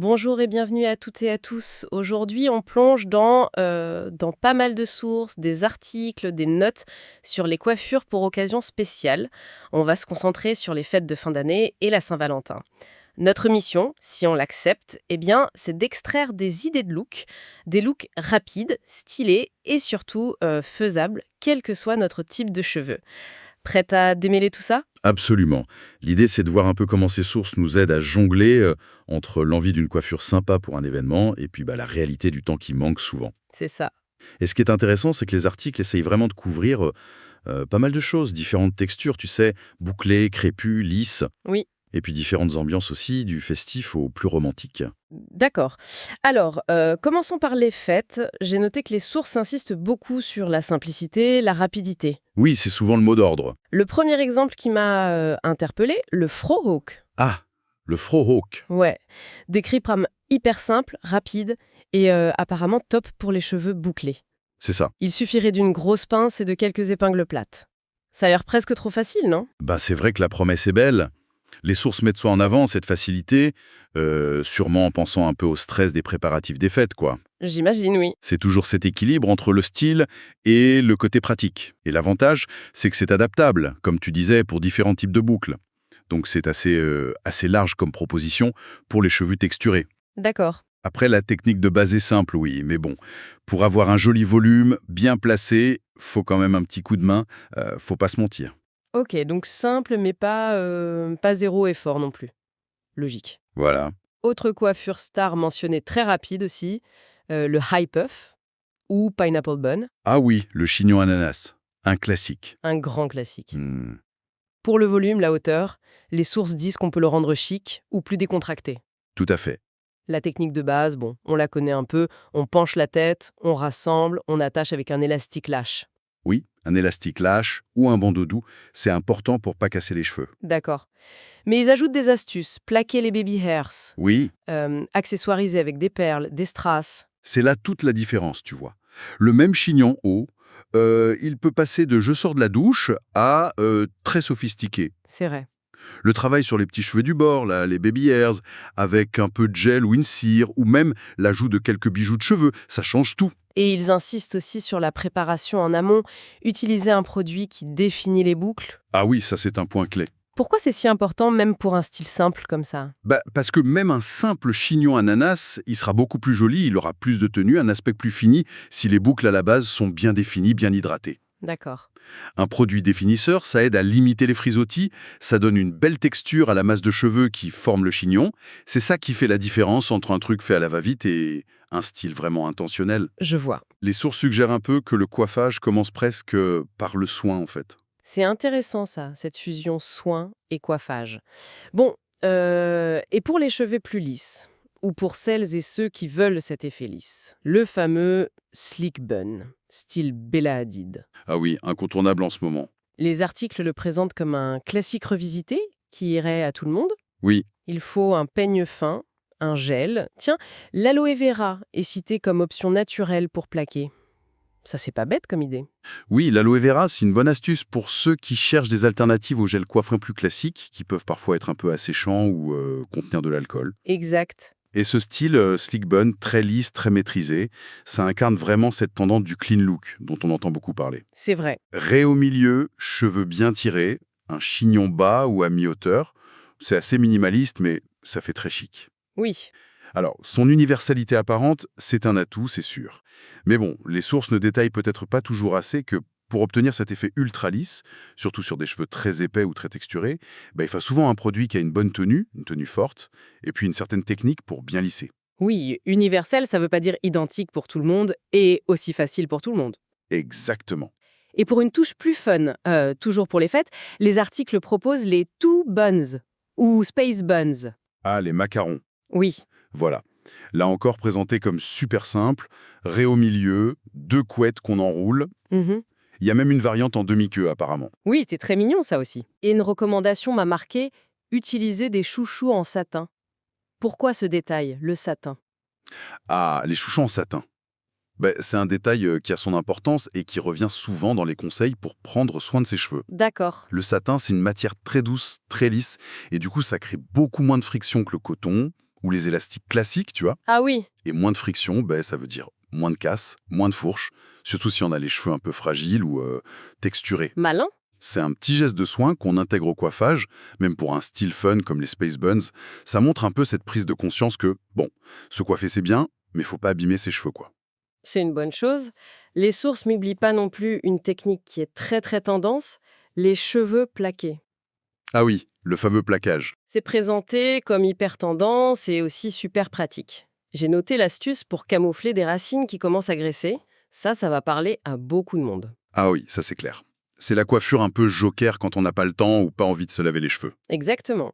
Bonjour et bienvenue à toutes et à tous. Aujourd'hui, on plonge dans pas mal de sources, des articles, des notes sur les coiffures pour occasions spéciales. On va se concentrer sur les fêtes de fin d'année et la Saint-Valentin. Notre mission, si on l'accepte, eh bien, c'est d'extraire des idées de look, des looks rapides, stylés et surtout faisables, quel que soit notre type de cheveux. Prête à démêler tout ça? Absolument. L'idée, c'est de voir un peu comment ces sources nous aident à jongler entre l'envie d'une coiffure sympa pour un événement et puis la réalité du temps qui manque souvent. C'est ça. Et ce qui est intéressant, c'est que les articles essayent vraiment de couvrir pas mal de choses, différentes textures, tu sais, bouclées, crépues, lisses, Oui. et puis différentes ambiances aussi, du festif au plus romantique. D'accord. Alors, commençons par les fêtes. J'ai noté que les sources insistent beaucoup sur la simplicité, la rapidité. Oui, c'est souvent le mot d'ordre. Le premier exemple qui m'a interpellé, le frohawk. Ah, le frohawk, Ouais. Décrit comme hyper simple, rapide et apparemment top pour les cheveux bouclés. c'est ça. Il suffirait d'une grosse pince et de quelques épingles plates. Ça a l'air presque trop facile, non? C'est vrai que la promesse est belle. Les sources mettent ça en avant, cette facilité, sûrement en pensant un peu au stress des préparatifs des fêtes, quoi. J'imagine, oui. C'est toujours cet équilibre entre le style et le côté pratique. Et l'avantage, c'est que c'est adaptable, comme tu disais, pour différents types de boucles. Donc c'est assez large comme proposition pour les cheveux texturés. D'accord. Après, la technique de base est simple, oui, mais bon, pour avoir un joli volume, bien placé, faut quand même un petit coup de main, faut pas se mentir. Ok, donc simple mais pas zéro effort non plus. Logique. Voilà. Autre coiffure star mentionnée très rapide aussi, le high puff ou pineapple bun, Ah oui, le chignon ananas, un classique. un grand classique. Hmm, Pour le volume, la hauteur, les sources disent qu'on peut le rendre chic ou plus décontracté. tout à fait. La technique de base, bon, on la connaît un peu, on penche la tête, on rassemble, on attache avec un élastique lâche. Oui, un élastique lâche ou un bandeau doux, c'est important pour pas casser les cheveux. D'accord. Mais ils ajoutent des astuces, plaquer les baby hairs, Oui, accessoiriser avec des perles, des strass. c'est là toute la différence, tu vois. Le même chignon haut, il peut passer de «je sors de la douche» à très sophistiqué. C'est vrai. Le travail sur les petits cheveux du bord, là, les baby hairs, avec un peu de gel ou une cire, ou même l'ajout de quelques bijoux de cheveux, ça change tout. Et ils insistent aussi sur la préparation en amont, utiliser un produit qui définit les boucles. Ah oui, ça c'est un point clé. Pourquoi c'est si important, même pour un style simple comme ça? Parce que même un simple chignon ananas, il sera beaucoup plus joli, il aura plus de tenue, un aspect plus fini, si les boucles à la base sont bien définies, bien hydratées. D'accord. Un produit définisseur, ça aide à limiter les frisottis, ça donne une belle texture à la masse de cheveux qui forme le chignon. C'est ça qui fait la différence entre un truc fait à la va-vite et un style vraiment intentionnel. Je vois. Les sources suggèrent un peu que le coiffage commence presque par le soin, en fait. C'est intéressant ça, cette fusion soin et coiffage. Bon, et pour les cheveux plus lisses, ou pour celles et ceux qui veulent cet effet lisse, le fameux slick bun, style Bella Hadid. Ah oui, incontournable en ce moment. Les articles le présentent comme un classique revisité qui irait à tout le monde. Oui, Il faut un peigne fin, un gel. Tiens, l'aloe vera est cité comme option naturelle pour plaquer. Ça, c'est pas bête comme idée. oui, l'aloe vera, c'est une bonne astuce pour ceux qui cherchent des alternatives au gel coiffrin plus classiques, qui peuvent parfois être un peu asséchants ou contenir de l'alcool. Exact. Et ce style slick bun, très lisse, très maîtrisé, ça incarne vraiment cette tendance du clean look dont on entend beaucoup parler. C'est vrai. Raies au milieu, cheveux bien tirés, un chignon bas ou à mi-hauteur. C'est assez minimaliste, mais ça fait très chic. Oui. Alors, son universalité apparente, c'est un atout, c'est sûr. Mais bon, les sources ne détaillent peut-être pas toujours assez que pour obtenir cet effet ultra lisse, surtout sur des cheveux très épais ou très texturés, il faut souvent un produit qui a une bonne tenue, une tenue forte, et puis une certaine technique pour bien lisser. Oui, universel, ça veut pas dire identique pour tout le monde et aussi facile pour tout le monde. Exactement. Et pour une touche plus fun, toujours pour les fêtes, les articles proposent les two buns ou space buns. Ah, les macarons. Oui. Voilà. Là encore présenté comme super simple, raie au milieu, deux couettes qu'on enroule. Mhm. Il y a même une variante en demi-queue apparemment. Oui, c'est très mignon ça aussi. Et une recommandation m'a marqué, utiliser des chouchous en satin. Pourquoi ce détail, le satin? Ah, les chouchous en satin. C'est un détail qui a son importance et qui revient souvent dans les conseils pour prendre soin de ses cheveux. D'accord. Le satin, c'est une matière très douce, très lisse, et du coup, ça crée beaucoup moins de friction que le coton, ou les élastiques classiques, tu vois. Ah oui, Et moins de friction, ben, ça veut dire moins de casse, moins de fourche, surtout si on a les cheveux un peu fragiles ou texturés. malin. C'est un petit geste de soin qu'on intègre au coiffage, même pour un style fun comme les Space Buns. Ça montre un peu cette prise de conscience que, bon, se coiffer c'est bien, mais faut pas abîmer ses cheveux, quoi. C'est une bonne chose. Les sources n'oublient pas non plus une technique qui est très très tendance, les cheveux plaqués. Ah oui, le fameux plaquage. C'est présenté comme hyper tendance et aussi super pratique. J'ai noté l'astuce pour camoufler des racines qui commencent à graisser. Ça va parler à beaucoup de monde. Ah oui, ça c'est clair. C'est la coiffure un peu joker quand on n'a pas le temps ou pas envie de se laver les cheveux. Exactement.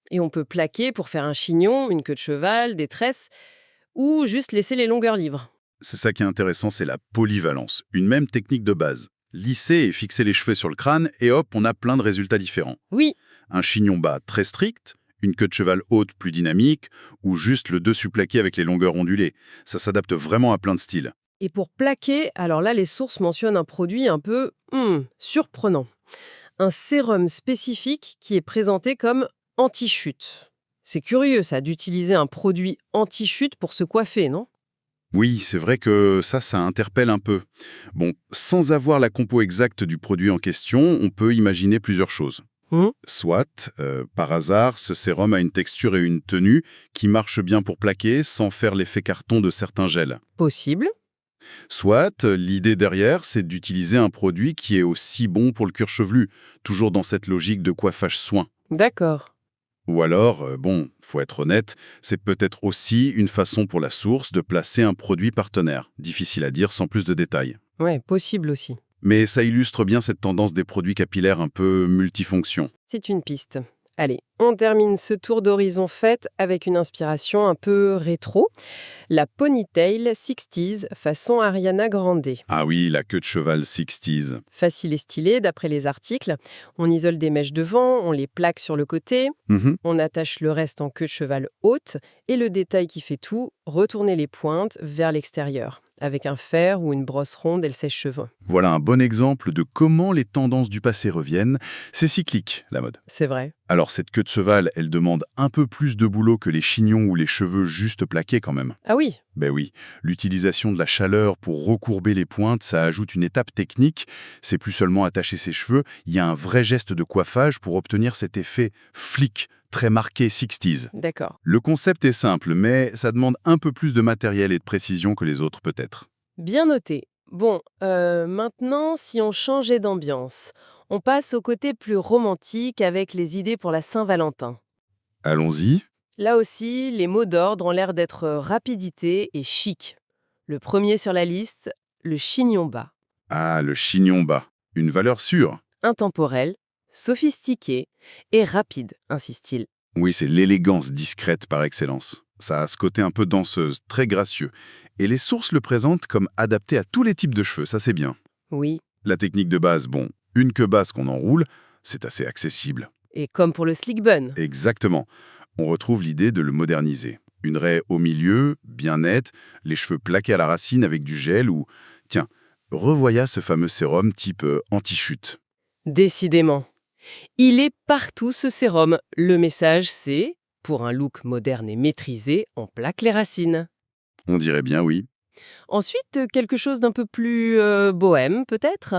Et on peut plaquer pour faire un chignon, une queue de cheval, des tresses, ou juste laisser les longueurs libres. C'est ça qui est intéressant, c'est la polyvalence. Une même technique de base. Lisser et fixer les cheveux sur le crâne, et hop, on a plein de résultats différents. Oui, Un chignon bas très strict, une queue de cheval haute plus dynamique, ou juste le dessus plaqué avec les longueurs ondulées. Ça s'adapte vraiment à plein de styles. et pour plaquer, alors là, les sources mentionnent un produit un peu surprenant. Un sérum spécifique qui est présenté comme anti-chute. C'est curieux, ça, d'utiliser un produit anti-chute pour se coiffer, non? Oui, c'est vrai que ça interpelle un peu. Bon, sans avoir la compo exacte du produit en question, on peut imaginer plusieurs choses. Hmm, Soit, par hasard, ce sérum a une texture et une tenue qui marchent bien pour plaquer sans faire l'effet carton de certains gels. Possible. Soit, l'idée derrière, c'est d'utiliser un produit qui est aussi bon pour le cuir chevelu, toujours dans cette logique de coiffage soin. D'accord. Ou alors, bon, faut être honnête, c'est peut-être aussi une façon pour la source de placer un produit partenaire. Difficile à dire sans plus de détails. Ouais, possible aussi. Mais ça illustre bien cette tendance des produits capillaires un peu multifonctions. C'est une piste. Allez, on termine ce tour d'horizon fait avec une inspiration un peu rétro. La ponytail 60s façon Ariana Grande. Ah oui, la queue de cheval 60s. Facile et stylée d'après les articles. On isole des mèches devant, on les plaque sur le côté, Mhm. on attache le reste en queue de cheval haute et le détail qui fait tout, retourner les pointes vers l'extérieur. Avec un fer ou une brosse ronde et le sèche-cheveux. Voilà un bon exemple de comment les tendances du passé reviennent. C'est cyclique, la mode. C'est vrai. Alors cette queue de cheval, elle demande un peu plus de boulot que les chignons ou les cheveux juste plaqués quand même. Ah oui, Ben oui, l'utilisation de la chaleur pour recourber les pointes, ça ajoute une étape technique. C'est plus seulement attacher ses cheveux, il y a un vrai geste de coiffage pour obtenir cet effet flic, très marqué 60s. d'accord. Le concept est simple, mais ça demande un peu plus de matériel et de précision que les autres peut-être. Bien noté. Bon, maintenant, si on changeait d'ambiance, on passe au côté plus romantique avec les idées pour la Saint-Valentin. Allons-y. Là aussi, les mots d'ordre ont l'air d'être rapidité et chic. Le premier sur la liste, le chignon bas. Ah, le chignon bas. Une valeur sûre. Intemporel, sophistiqué et rapide, insiste-t-il. Oui, c'est l'élégance discrète par excellence. Ça a ce côté un peu danseuse, très gracieux. Et les sources le présentent comme adapté à tous les types de cheveux, ça c'est bien. Oui, La technique de base, bon, une queue basse qu'on enroule, c'est assez accessible. et comme pour le slick bun. Exactement. On retrouve l'idée de le moderniser. Une raie au milieu, bien nette, les cheveux plaqués à la racine avec du gel ou... Tiens, revoya ce fameux sérum type anti-chute. Décidément. Il est partout ce sérum. Le message c'est, pour un look moderne et maîtrisé, on plaque les racines. On dirait bien oui. Ensuite, quelque chose d'un peu plus bohème peut-être.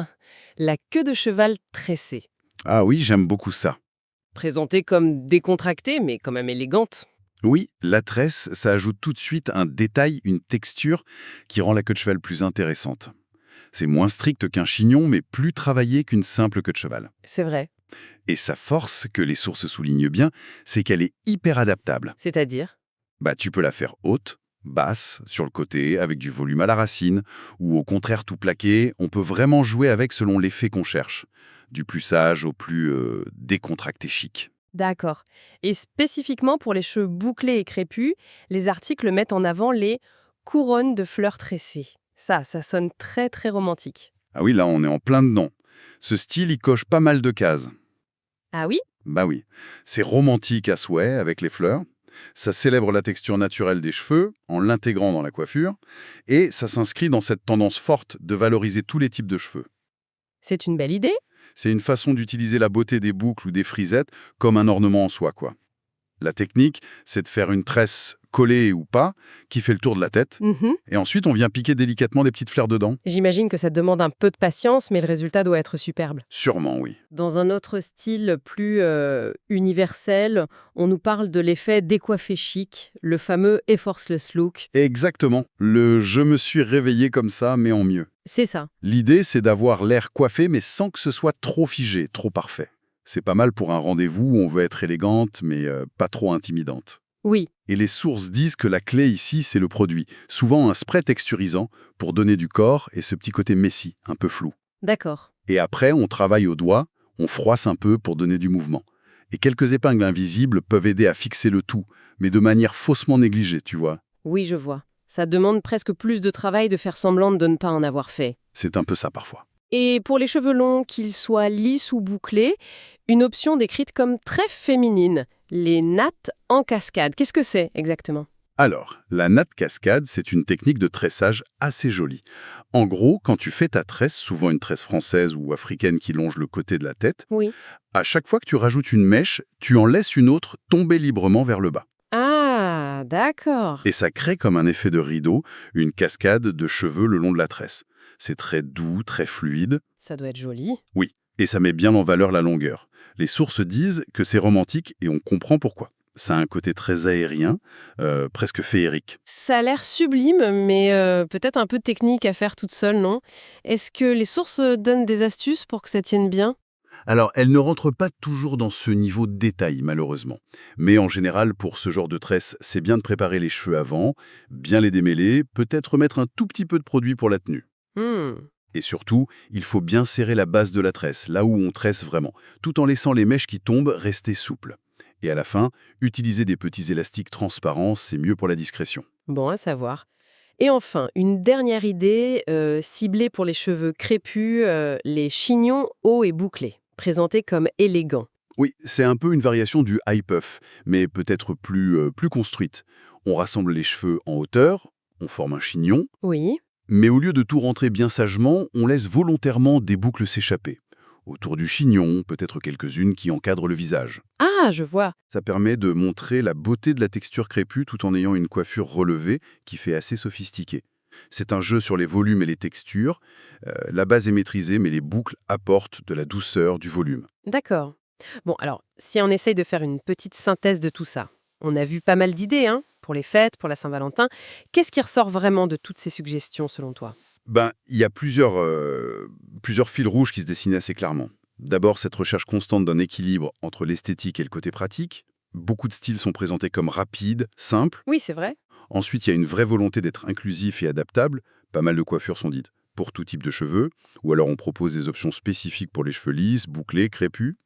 La queue de cheval tressée. Ah oui, j'aime beaucoup ça. Présentée comme décontractée mais quand même élégante. Oui, la tresse, ça ajoute tout de suite un détail, une texture qui rend la queue de cheval plus intéressante. C'est moins strict qu'un chignon, mais plus travaillé qu'une simple queue de cheval. C'est vrai. Et sa force, que les sources soulignent bien, c'est qu'elle est hyper adaptable. C'est-à-dire? Bah, tu peux la faire haute, basse, sur le côté, avec du volume à la racine, ou au contraire tout plaqué, on peut vraiment jouer avec selon l'effet qu'on cherche. Du plus sage au plus décontracté chic. D'accord. Et spécifiquement pour les cheveux bouclés et crépus, les articles mettent en avant les couronnes de fleurs tressées. Ça sonne très très romantique. Ah oui, là on est en plein dedans. Ce style, il coche pas mal de cases. Ah oui? Bah oui, c'est romantique à souhait avec les fleurs. Ça célèbre la texture naturelle des cheveux en l'intégrant dans la coiffure. Et ça s'inscrit dans cette tendance forte de valoriser tous les types de cheveux. C'est une belle idée? C'est une façon d'utiliser la beauté des boucles ou des frisettes comme un ornement en soi, quoi. La technique, c'est de faire une tresse collée ou pas, qui fait le tour de la tête, Mhm. et ensuite on vient piquer délicatement des petites fleurs dedans. J'imagine que ça demande un peu de patience, mais le résultat doit être superbe. Sûrement, oui. Dans un autre style plus universel, on nous parle de l'effet décoiffé chic, le fameux effortless look. Exactement. Le je me suis réveillé comme ça, mais en mieux. C'est ça. L'idée, c'est d'avoir l'air coiffé, mais sans que ce soit trop figé, trop parfait. C'est pas mal pour un rendez-vous où on veut être élégante, mais pas trop intimidante. Oui, Et les sources disent que la clé ici, c'est le produit. Souvent un spray texturisant pour donner du corps et ce petit côté messy, un peu flou. d'accord. Et après, on travaille au doigt, on froisse un peu pour donner du mouvement. Et quelques épingles invisibles peuvent aider à fixer le tout, mais de manière faussement négligée, tu vois. Oui, je vois. Ça demande presque plus de travail de faire semblant de ne pas en avoir fait. C'est un peu ça parfois. Et pour les cheveux longs, qu'ils soient lisses ou bouclés, une option décrite comme très féminine, les nattes en cascade. Qu'est-ce que c'est exactement? Alors, la natte cascade, c'est une technique de tressage assez jolie. En gros, quand tu fais ta tresse, souvent une tresse française ou africaine qui longe le côté de la tête, Oui. à chaque fois que tu rajoutes une mèche, tu en laisses une autre tomber librement vers le bas. Ah, d'accord. Et ça crée comme un effet de rideau, une cascade de cheveux le long de la tresse. C'est très doux, très fluide. Ça doit être joli. Oui, et ça met bien en valeur la longueur. Les sources disent que c'est romantique et on comprend pourquoi. Ça a un côté très aérien, presque féerique. Ça a l'air sublime, mais peut-être un peu technique à faire toute seule, non? Est-ce que les sources donnent des astuces pour que ça tienne bien? Alors, elle ne rentre pas toujours dans ce niveau de détail, malheureusement. Mais en général, pour ce genre de tresse, c'est bien de préparer les cheveux avant, bien les démêler, peut-être mettre un tout petit peu de produit pour la tenue. Hmm. Et surtout, il faut bien serrer la base de la tresse, là où on tresse vraiment, tout en laissant les mèches qui tombent rester souples. Et à la fin, utiliser des petits élastiques transparents, c'est mieux pour la discrétion. Bon, à savoir. Et enfin, une dernière idée, ciblée pour les cheveux crépus, les chignons hauts et bouclés, présentés comme élégants. Oui, c'est un peu une variation du high puff, mais peut-être plus construite. On rassemble les cheveux en hauteur, on forme un chignon, Oui. mais au lieu de tout rentrer bien sagement, on laisse volontairement des boucles s'échapper. Autour du chignon, peut-être quelques-unes qui encadrent le visage. Ah, je vois. Ça permet de montrer la beauté de la texture crépue tout en ayant une coiffure relevée qui fait assez sophistiqué. C'est un jeu sur les volumes et les textures. La base est maîtrisée, mais les boucles apportent de la douceur, du volume. D'accord. Bon, alors, si on essaye de faire une petite synthèse de tout ça, on a vu pas mal d'idées, hein, pour les fêtes, pour la Saint-Valentin. Qu'est-ce qui ressort vraiment de toutes ces suggestions, selon toi? Ben, il y a plusieurs fils rouges qui se dessinent assez clairement. D'abord, cette recherche constante d'un équilibre entre l'esthétique et le côté pratique. Beaucoup de styles sont présentés comme rapides, simples. Oui, c'est vrai. Ensuite, il y a une vraie volonté d'être inclusif et adaptable. Pas mal de coiffures sont dites pour tout type de cheveux. Ou alors on propose des options spécifiques pour les cheveux lisses, bouclés, crépus.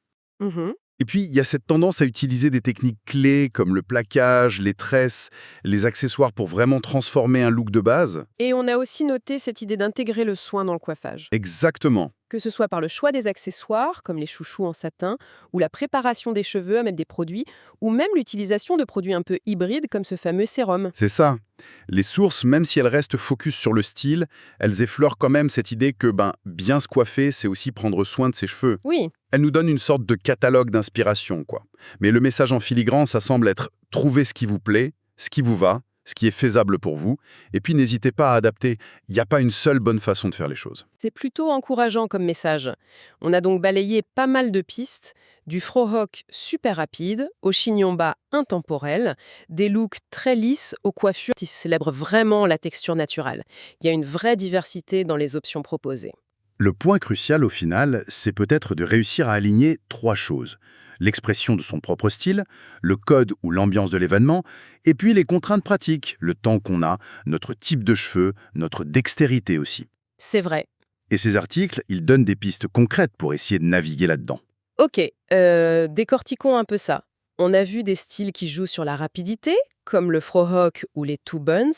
Mhm. Et puis, il y a cette tendance à utiliser des techniques clés comme le plaquage, les tresses, les accessoires pour vraiment transformer un look de base. Et on a aussi noté cette idée d'intégrer le soin dans le coiffage. Exactement. Que ce soit par le choix des accessoires, comme les chouchous en satin, ou la préparation des cheveux à mettre des produits, ou même l'utilisation de produits un peu hybrides comme ce fameux sérum. C'est ça. Les sources, même si elles restent focus sur le style, elles effleurent quand même cette idée que bien se coiffer, c'est aussi prendre soin de ses cheveux. Oui, Elles nous donnent une sorte de catalogue d'inspiration, quoi. Mais le message en filigrane, ça semble être trouvez ce qui vous plaît, ce qui vous va, ce qui est faisable pour vous, et puis n'hésitez pas à adapter. Il n'y a pas une seule bonne façon de faire les choses. c'est plutôt encourageant comme message. On a donc balayé pas mal de pistes, du frohawk super rapide au chignon bas intemporel, des looks très lisses aux coiffures qui célèbrent vraiment la texture naturelle. Il y a une vraie diversité dans les options proposées. Le point crucial au final, c'est peut-être de réussir à aligner trois choses. L'expression de son propre style, le code ou l'ambiance de l'événement, et puis les contraintes pratiques, le temps qu'on a, notre type de cheveux, notre dextérité aussi. C'est vrai. Et ces articles, ils donnent des pistes concrètes pour essayer de naviguer là-dedans. Ok, décortiquons un peu ça. On a vu des styles qui jouent sur la rapidité, comme le frohawk ou les two buns,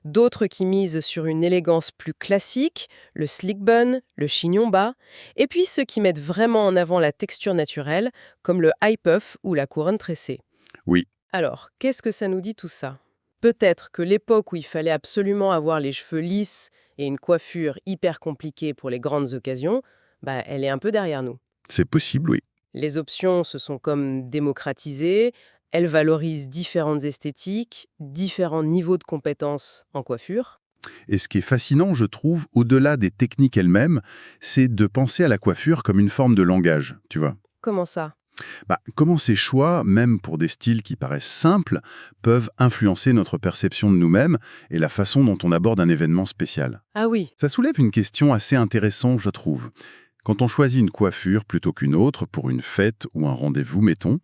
d'autres qui misent sur une élégance plus classique, le slick bun, le chignon bas, et puis ceux qui mettent vraiment en avant la texture naturelle, comme le high puff ou la couronne tressée. Oui, Alors, qu'est-ce que ça nous dit tout ça? Peut-être que l'époque où il fallait absolument avoir les cheveux lisses et une coiffure hyper compliquée pour les grandes occasions, elle est un peu derrière nous. c'est possible, oui. Les options se sont comme démocratisées, Elle valorise différentes esthétiques, différents niveaux de compétences en coiffure. Et ce qui est fascinant, je trouve, au-delà des techniques elles-mêmes, c'est de penser à la coiffure comme une forme de langage, tu vois. Comment ça? Comment ces choix, même pour des styles qui paraissent simples, peuvent influencer notre perception de nous-mêmes et la façon dont on aborde un événement spécial. Ah oui, Ça soulève une question assez intéressante, je trouve. Quand on choisit une coiffure plutôt qu'une autre pour une fête ou un rendez-vous, mettons,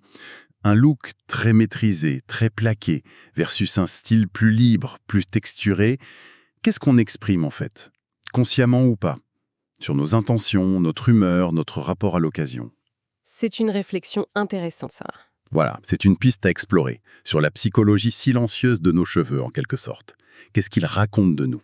un look très maîtrisé, très plaqué, versus un style plus libre, plus texturé, qu'est-ce qu'on exprime en fait? Consciemment ou pas? Sur nos intentions, notre humeur, notre rapport à l'occasion. c'est une réflexion intéressante, ça. Voilà, c'est une piste à explorer, sur la psychologie silencieuse de nos cheveux en quelque sorte. Qu'est-ce qu'ils racontent de nous?